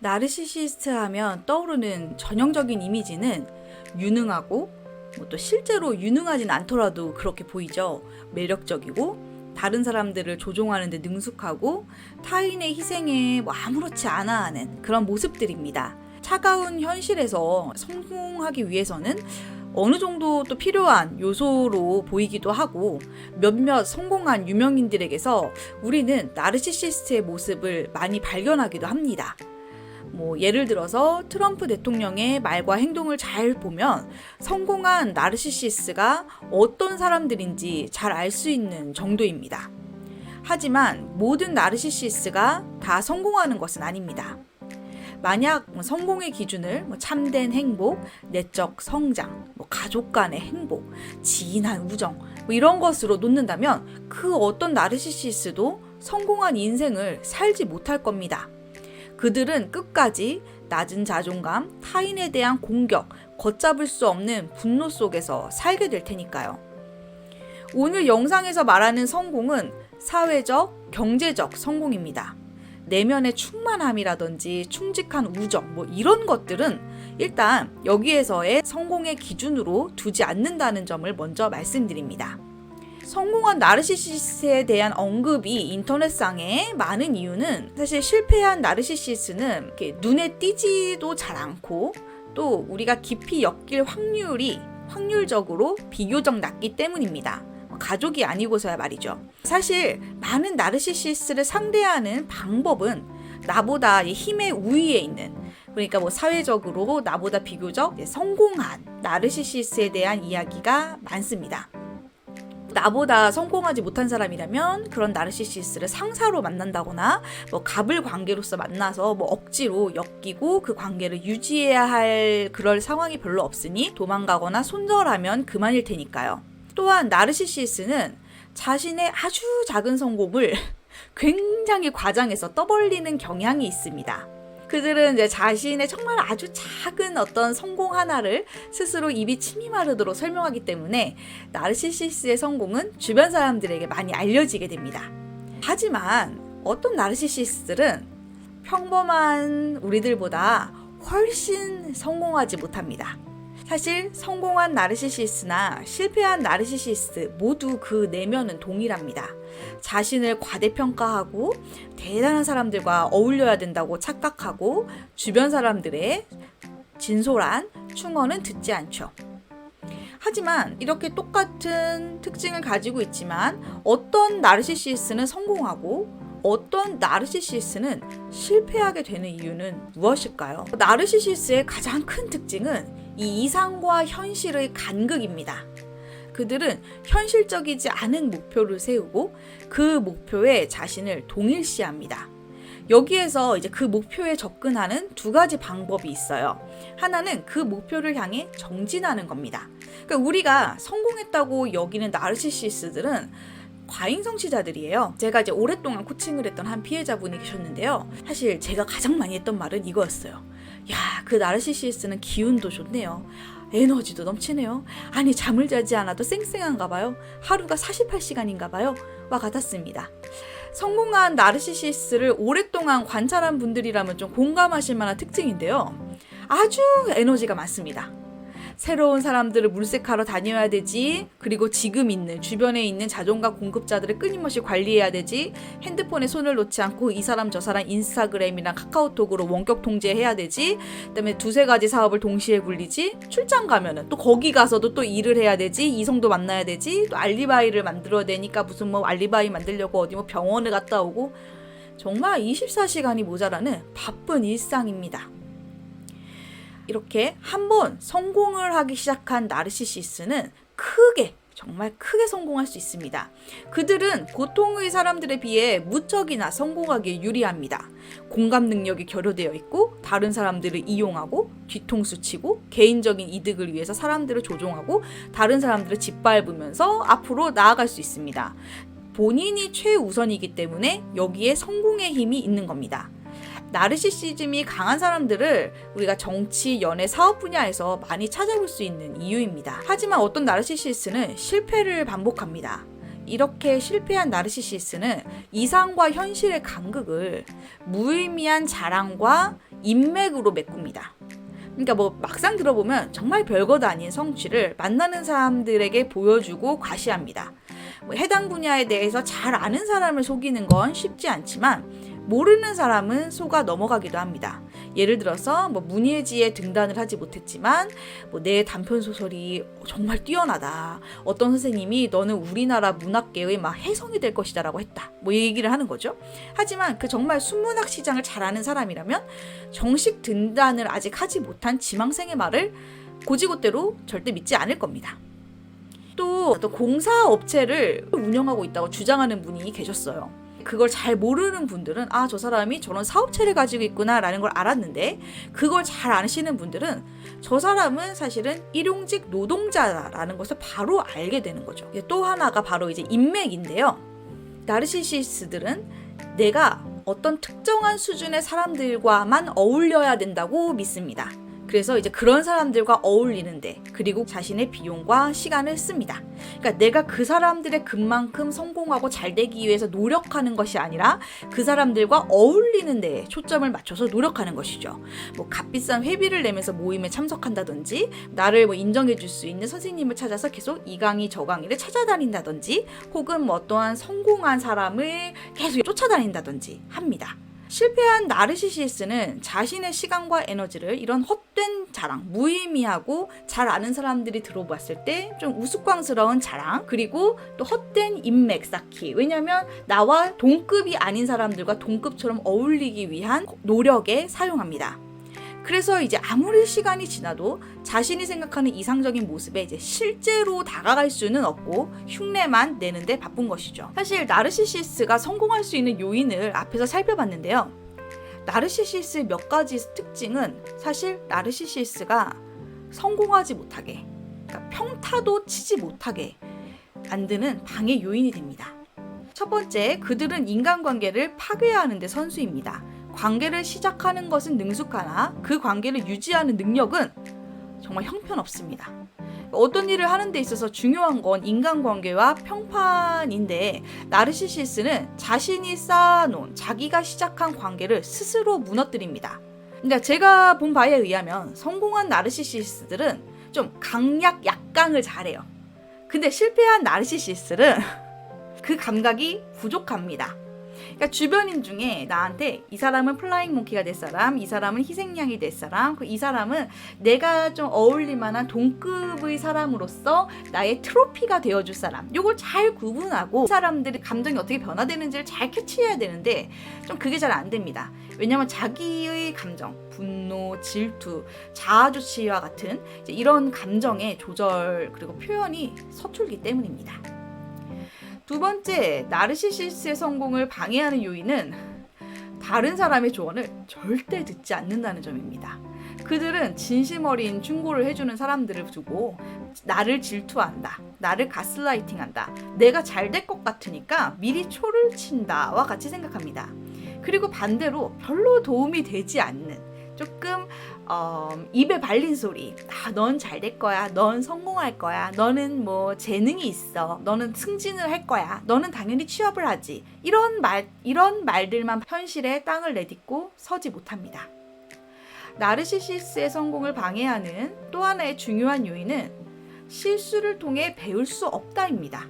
나르시시스트 하면 떠오르는 전형적인 이미지는 유능하고 또 실제로 유능하진 않더라도 그렇게 보이죠. 매력적이고 다른 사람들을 조종하는 데 능숙하고 타인의 희생에 아무렇지 않아 하는 그런 모습들입니다. 차가운 현실에서 성공하기 위해서는 어느 정도 또 필요한 요소로 보이기도 하고 몇몇 성공한 유명인들에게서 우리는 나르시시스트의 모습을 많이 발견하기도 합니다. 예를 들어서 트럼프 대통령의 말과 행동을 잘 보면 성공한 나르시시스트가 어떤 사람들인지 잘 알 수 있는 정도입니다. 하지만 모든 나르시시스트가 다 성공하는 것은 아닙니다. 만약 성공의 기준을 참된 행복, 내적 성장, 가족 간의 행복, 진한 우정 이런 것으로 놓는다면 그 어떤 나르시시스트도 성공한 인생을 살지 못할 겁니다. 그들은 끝까지 낮은 자존감, 타인에 대한 공격, 걷잡을 수 없는 분노 속에서 살게 될 테니까요. 오늘 영상에서 말하는 성공은 사회적, 경제적 성공입니다. 내면의 충만함이라든지 충직한 우정, 이런 것들은 일단 여기에서의 성공의 기준으로 두지 않는다는 점을 먼저 말씀드립니다. 성공한 나르시시스트에 대한 언급이 인터넷상에 많은 이유는 사실 실패한 나르시시스트는 이렇게 눈에 띄지도 잘 않고 또 우리가 깊이 엮일 확률이 확률적으로 비교적 낮기 때문입니다. 가족이 아니고서야 말이죠. 사실 많은 나르시시스트를 상대하는 방법은 나보다 힘의 우위에 있는, 그러니까 사회적으로 나보다 비교적 성공한 나르시시스트에 대한 이야기가 많습니다. 나보다 성공하지 못한 사람이라면 그런 나르시시스트를 상사로 만난다거나 갑을 관계로서 만나서 억지로 엮이고 그 관계를 유지해야 할 그럴 상황이 별로 없으니 도망가거나 손절하면 그만일 테니까요. 또한 나르시시스트는 자신의 아주 작은 성공을 굉장히 과장해서 떠벌리는 경향이 있습니다. 그들은 이제 자신의 정말 아주 작은 어떤 성공 하나를 스스로 입이 침이 마르도록 설명하기 때문에 나르시시스트의 성공은 주변 사람들에게 많이 알려지게 됩니다. 하지만 어떤 나르시시스트들은 평범한 우리들보다 훨씬 성공하지 못합니다. 사실 성공한 나르시시스트나 실패한 나르시시스트 모두 그 내면은 동일합니다. 자신을 과대평가하고 대단한 사람들과 어울려야 된다고 착각하고 주변 사람들의 진솔한 충언은 듣지 않죠. 하지만 이렇게 똑같은 특징을 가지고 있지만 어떤 나르시시스트는 성공하고 어떤 나르시시스트는 실패하게 되는 이유는 무엇일까요? 나르시시스트의 가장 큰 특징은 이 이상과 현실의 간극입니다. 그들은 현실적이지 않은 목표를 세우고 그 목표에 자신을 동일시합니다. 여기에서 이제 그 목표에 접근하는 두 가지 방법이 있어요. 하나는 그 목표를 향해 정진하는 겁니다. 그러니까 우리가 성공했다고 여기는 나르시시스트들은 과잉성취자들이에요. 제가 이제 오랫동안 코칭을 했던 한 피해자분이 계셨는데요. 사실 제가 가장 많이 했던 말은 이거였어요. 야, 그 나르시시스트는 기운도 좋네요. 에너지도 넘치네요. 아니, 잠을 자지 않아도 쌩쌩한가 봐요. 하루가 48시간인가 봐요. 와 같았습니다. 성공한 나르시시스트를 오랫동안 관찰한 분들이라면 좀 공감하실 만한 특징인데요. 아주 에너지가 많습니다. 새로운 사람들을 물색하러 다녀야 되지. 그리고 지금 있는 주변에 있는 자존감 공급자들을 끊임없이 관리해야 되지. 핸드폰에 손을 놓지 않고 이 사람 저 사람 인스타그램이랑 카카오톡으로 원격 통제해야 되지. 그다음에 두세 가지 사업을 동시에 굴리지. 출장 가면은 또 거기 가서도 또 일을 해야 되지. 이성도 만나야 되지. 또 알리바이를 만들어야 되니까 무슨 알리바이 만들려고 어디 병원을 갔다 오고 정말 24시간이 모자라는 바쁜 일상입니다. 이렇게 한번 성공을 하기 시작한 나르시시스트는 정말 크게 성공할 수 있습니다. 그들은 보통의 사람들에 비해 무척이나 성공하기에 유리합니다. 공감 능력이 결여되어 있고 다른 사람들을 이용하고 뒤통수 치고 개인적인 이득을 위해서 사람들을 조종하고 다른 사람들을 짓밟으면서 앞으로 나아갈 수 있습니다. 본인이 최우선이기 때문에 여기에 성공의 힘이 있는 겁니다. 나르시시즘이 강한 사람들을 우리가 정치, 연애, 사업 분야에서 많이 찾아볼 수 있는 이유입니다. 하지만 어떤 나르시시스트는 실패를 반복합니다. 이렇게 실패한 나르시시스트는 이상과 현실의 간극을 무의미한 자랑과 인맥으로 메꿉니다. 그러니까 뭐 막상 들어보면 정말 별것도 아닌 성취를 만나는 사람들에게 보여주고 과시합니다. 뭐 해당 분야에 대해서 잘 아는 사람을 속이는 건 쉽지 않지만 모르는 사람은 속아 넘어가기도 합니다. 예를 들어서 뭐 문예지에 등단을 하지 못했지만 뭐 내 단편 소설이 정말 뛰어나다. 어떤 선생님이 너는 우리나라 문학계의 막 혜성이 될 것이다라고 했다. 뭐 얘기를 하는 거죠. 하지만 그 정말 순문학 시장을 잘 아는 사람이라면 정식 등단을 아직 하지 못한 지망생의 말을 고지고대로 절대 믿지 않을 겁니다. 또 공사업체를 운영하고 있다고 주장하는 분이 계셨어요. 그걸 잘 모르는 분들은 아, 저 사람이 저런 사업체를 가지고 있구나 라는 걸 알았는데, 그걸 잘 아시는 분들은 저 사람은 사실은 일용직 노동자라는 것을 바로 알게 되는 거죠. 또 하나가 바로 이제 인맥인데요. 나르시시스트들은 내가 어떤 특정한 수준의 사람들과만 어울려야 된다고 믿습니다. 그래서 이제 그런 사람들과 어울리는데, 그리고 자신의 비용과 시간을 씁니다. 그러니까 내가 그 사람들의 급만큼 성공하고 잘 되기 위해서 노력하는 것이 아니라 그 사람들과 어울리는 데 초점을 맞춰서 노력하는 것이죠. 뭐 값비싼 회비를 내면서 모임에 참석한다든지, 나를 뭐 인정해 줄 수 있는 선생님을 찾아서 계속 이 강의 저 강의를 찾아다닌다든지, 혹은 뭐 어떠한 성공한 사람을 계속 쫓아다닌다든지 합니다. 실패한 나르시시스는 자신의 시간과 에너지를 이런 헛된 자랑, 무의미하고 잘 아는 사람들이 들어봤을 때 좀 우스꽝스러운 자랑, 그리고 또 헛된 인맥 쌓기, 왜냐하면 나와 동급이 아닌 사람들과 동급처럼 어울리기 위한 노력에 사용합니다. 그래서 이제 아무리 시간이 지나도 자신이 생각하는 이상적인 모습에 이제 실제로 다가갈 수는 없고 흉내만 내는데 바쁜 것이죠. 사실 나르시시스가 성공할 수 있는 요인을 앞에서 살펴봤는데요. 나르시시스의 몇 가지 특징은 사실 나르시시스가 성공하지 못하게, 그러니까 평타도 치지 못하게 만드는 방해 요인이 됩니다. 첫 번째, 그들은 인간관계를 파괴하는 데 선수입니다. 관계를 시작하는 것은 능숙하나 그 관계를 유지하는 능력은 정말 형편없습니다. 어떤 일을 하는 데 있어서 중요한 건 인간관계와 평판인데, 나르시시스는 자신이 쌓아놓은 자기가 시작한 관계를 스스로 무너뜨립니다. 그러니까 제가 본 바에 의하면 성공한 나르시시스들은 좀 강약 약강을 잘해요. 근데 실패한 나르시시스는 그 감각이 부족합니다. 그러니까 주변인 중에 나한테 이 사람은 플라잉 몽키가 될 사람, 이 사람은 희생양이 될 사람, 이 사람은 내가 좀 어울릴 만한 동급의 사람으로서 나의 트로피가 되어줄 사람, 요걸 잘 구분하고 사람들의 감정이 어떻게 변화되는지를 잘 캐치해야 되는데 좀 그게 잘 안 됩니다. 왜냐하면 자기의 감정, 분노, 질투, 자아주치와 같은 이런 감정의 조절 그리고 표현이 서툴기 때문입니다. 두 번째, 나르시시스의 성공을 방해하는 요인은 다른 사람의 조언을 절대 듣지 않는다는 점입니다. 그들은 진심 어린 충고를 해주는 사람들을 두고 나를 질투한다, 나를 가스라이팅한다, 내가 잘 될 것 같으니까 미리 초를 친다와 같이 생각합니다. 그리고 반대로 별로 도움이 되지 않는, 조금 입에 발린 소리, 넌 잘 될 거야, 넌 성공할 거야, 너는 뭐 재능이 있어, 너는 승진을 할 거야, 너는 당연히 취업을 하지, 이런 말들만 현실에 땅을 내딛고 서지 못합니다. 나르시시스의 성공을 방해하는 또 하나의 중요한 요인은 실수를 통해 배울 수 없다입니다.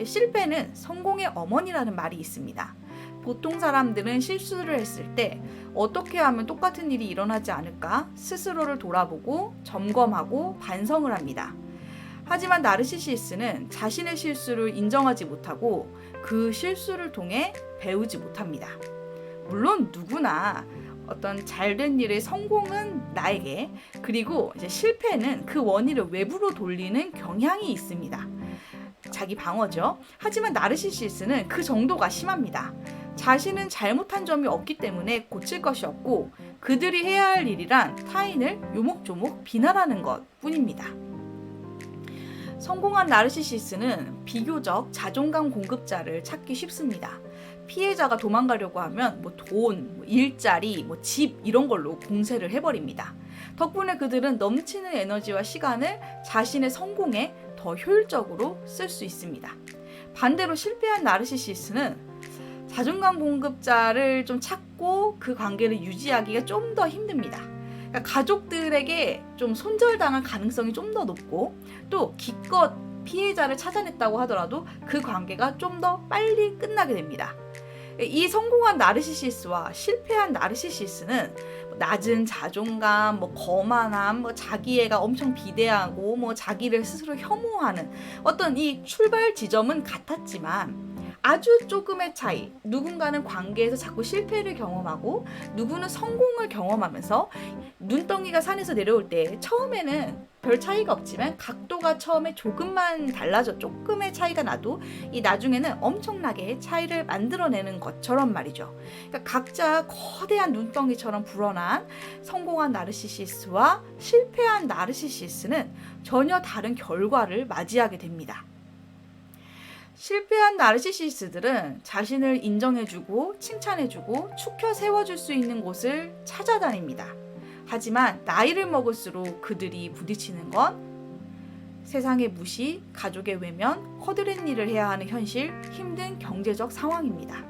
실패는 성공의 어머니라는 말이 있습니다. 보통 사람들은 실수를 했을 때 어떻게 하면 똑같은 일이 일어나지 않을까 스스로를 돌아보고 점검하고 반성을 합니다. 하지만 나르시시스는 자신의 실수를 인정하지 못하고 그 실수를 통해 배우지 못합니다. 물론 누구나 어떤 잘된 일의 성공은 나에게, 그리고 이제 실패는 그 원인을 외부로 돌리는 경향이 있습니다. 자기 방어죠. 하지만 나르시시스는 그 정도가 심합니다. 자신은 잘못한 점이 없기 때문에 고칠 것이 없고 그들이 해야 할 일이란 타인을 요목조목 비난하는 것 뿐입니다. 성공한 나르시시스는 비교적 자존감 공급자를 찾기 쉽습니다. 피해자가 도망가려고 하면 뭐 돈, 일자리, 집 이런 걸로 공세를 해버립니다. 덕분에 그들은 넘치는 에너지와 시간을 자신의 성공에 더 효율적으로 쓸 수 있습니다. 반대로 실패한 나르시시스는 자존감 공급자를 좀 찾고 그 관계를 유지하기가 좀 더 힘듭니다. 그러니까 가족들에게 좀 손절당할 가능성이 좀 더 높고, 또 기껏 피해자를 찾아냈다고 하더라도 그 관계가 좀 더 빨리 끝나게 됩니다. 이 성공한 나르시시스와 실패한 나르시시스는 낮은 자존감, 거만함, 자기애가 엄청 비대하고 자기를 스스로 혐오하는 어떤 이 출발 지점은 같았지만 아주 조금의 차이, 누군가는 관계에서 자꾸 실패를 경험하고 누구는 성공을 경험하면서 눈덩이가 산에서 내려올 때 처음에는 별 차이가 없지만 각도가 처음에 조금만 달라져 조금의 차이가 나도 이 나중에는 엄청나게 차이를 만들어내는 것처럼 말이죠. 그러니까 각자 거대한 눈덩이처럼 불어난 성공한 나르시시스와 실패한 나르시시스는 전혀 다른 결과를 맞이하게 됩니다. 실패한 나르시시스들은 자신을 인정해주고 칭찬해주고 축혀 세워줄 수 있는 곳을 찾아다닙니다. 하지만 나이를 먹을수록 그들이 부딪히는 건 세상의 무시, 가족의 외면, 허드렛 일을 해야 하는 현실, 힘든 경제적 상황입니다.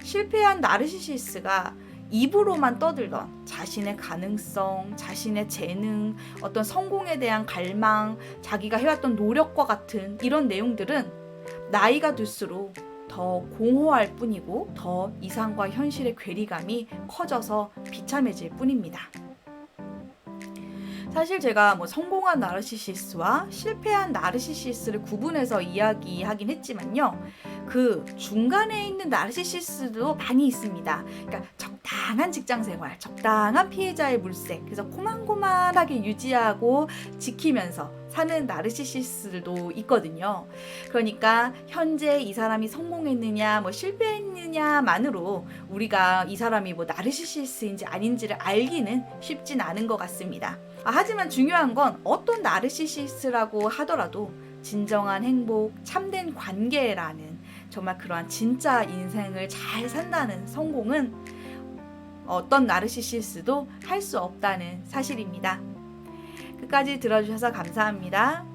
실패한 나르시시스가 입으로만 떠들던 자신의 가능성, 자신의 재능, 어떤 성공에 대한 갈망, 자기가 해왔던 노력과 같은 이런 내용들은 나이가 들수록 더 공허할 뿐이고 더 이상과 현실의 괴리감이 커져서 비참해질 뿐입니다. 사실 제가 성공한 나르시시스와 실패한 나르시시스를 구분해서 이야기하긴 했지만요. 그 중간에 있는 나르시시스도 많이 있습니다. 그러니까 적당한 직장생활, 적당한 피해자의 물색, 그래서 고만고만하게 유지하고 지키면서 사는 나르시시스들도 있거든요. 그러니까 현재 이 사람이 성공했느냐, 실패했느냐만으로 우리가 이 사람이 나르시시스인지 아닌지를 알기는 쉽진 않은 것 같습니다. 하지만 중요한 건 어떤 나르시시스라고 하더라도 진정한 행복, 참된 관계라는 정말 그러한 진짜 인생을 잘 산다는 성공은 어떤 나르시시스도 할 수 없다는 사실입니다. 끝까지 들어주셔서 감사합니다.